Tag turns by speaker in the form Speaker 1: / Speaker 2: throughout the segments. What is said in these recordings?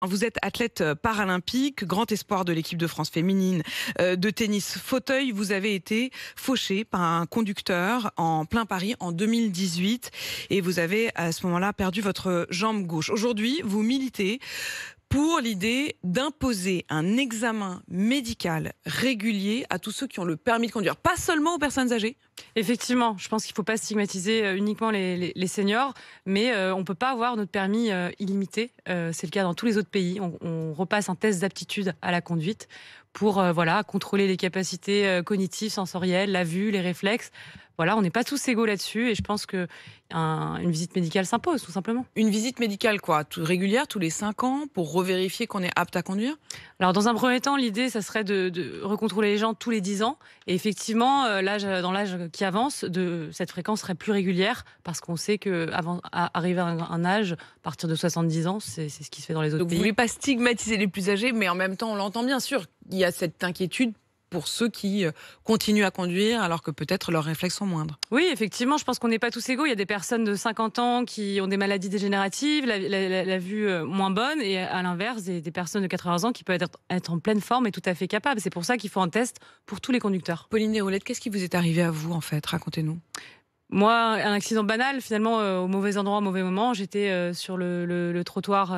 Speaker 1: Vous êtes athlète paralympique, grand espoir de l'équipe de France féminine de tennis fauteuil. Vous avez été fauché par un conducteur en plein Paris en 2018 et vous avez à ce moment-là perdu votre jambe gauche. Aujourd'hui, vous militez pour l'idée d'imposer un examen médical régulier à tous ceux qui ont le permis de conduire, pas seulement aux personnes âgées.
Speaker 2: Effectivement, je pense qu'il ne faut pas stigmatiser uniquement les seniors, mais on ne peut pas avoir notre permis illimité. C'est le cas dans tous les autres pays. On repasse un test d'aptitude à la conduite pour contrôler les capacités cognitives, sensorielles, la vue, les réflexes. Voilà, on n'est pas tous égaux là-dessus et je pense qu'une visite médicale s'impose, tout simplement.
Speaker 1: Une visite médicale régulière, tous les 5 ans, pour revérifier qu'on est apte à conduire?
Speaker 2: Alors, dans un premier temps, l'idée, ça serait de recontrôler les gens tous les 10 ans. Et effectivement, dans l'âge qui avance, cette fréquence serait plus régulière parce qu'on sait qu'arriver à un âge, à partir de 70 ans, c'est ce qui se fait dans les autres
Speaker 1: Donc vous
Speaker 2: pays.
Speaker 1: voulez pas stigmatiser les plus âgés, mais en même temps, on l'entend bien sûr, il y a cette inquiétude pour ceux qui continuent à conduire alors que peut-être leurs réflexes sont moindres.
Speaker 2: Oui, effectivement, je pense qu'on n'est pas tous égaux. Il y a des personnes de 50 ans qui ont des maladies dégénératives, la vue moins bonne, et à l'inverse, des personnes de 80 ans qui peuvent être en pleine forme et tout à fait capables. C'est pour ça qu'il faut un test pour tous les conducteurs.
Speaker 1: Pauline Déroulette, qu'est-ce qui vous est arrivé à vous en fait? Racontez-nous.
Speaker 2: Moi, un accident banal, finalement, au mauvais endroit, au mauvais moment. J'étais sur le trottoir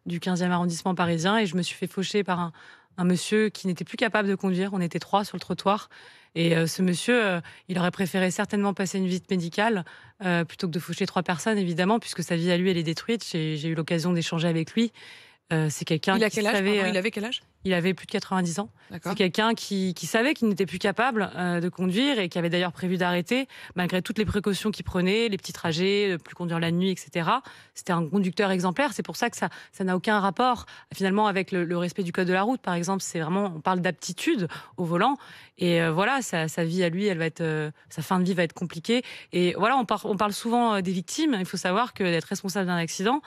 Speaker 2: du 15e arrondissement parisien et je me suis fait faucher par un monsieur qui n'était plus capable de conduire. On était 3 sur le trottoir. Et ce monsieur, il aurait préféré certainement passer une visite médicale plutôt que de faucher 3 personnes, évidemment, puisque sa vie à lui, elle est détruite. J'ai eu l'occasion d'échanger avec lui. C'est quelqu'un
Speaker 1: Il a
Speaker 2: qui
Speaker 1: quel âge?
Speaker 2: savait...
Speaker 1: Pardon, il avait quel âge?
Speaker 2: Il avait plus de 90 ans.
Speaker 1: D'accord.
Speaker 2: C'est quelqu'un qui savait qu'il n'était plus capable de conduire et qui avait d'ailleurs prévu d'arrêter, malgré toutes les précautions qu'il prenait, les petits trajets, plus conduire la nuit, etc. C'était un conducteur exemplaire. C'est pour ça que ça n'a aucun rapport finalement avec le respect du code de la route. Par exemple, c'est vraiment, on parle d'aptitude au volant. Et sa vie à lui, sa fin de vie va être compliquée. Et voilà, on parle souvent des victimes. Il faut savoir que d'être responsable d'un accident,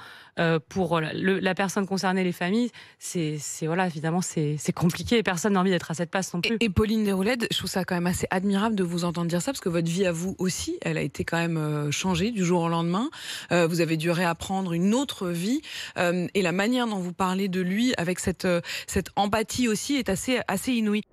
Speaker 2: pour la personne concernée, les familles, évidemment, c'est compliqué et personne n'a envie d'être à cette place non plus.
Speaker 1: Et Pauline Déroulède, je trouve ça quand même assez admirable de vous entendre dire ça, parce que votre vie à vous aussi, elle a été quand même changée du jour au lendemain. Vous avez dû réapprendre une autre vie. Et la manière dont vous parlez de lui, avec cette empathie aussi, est assez inouïe.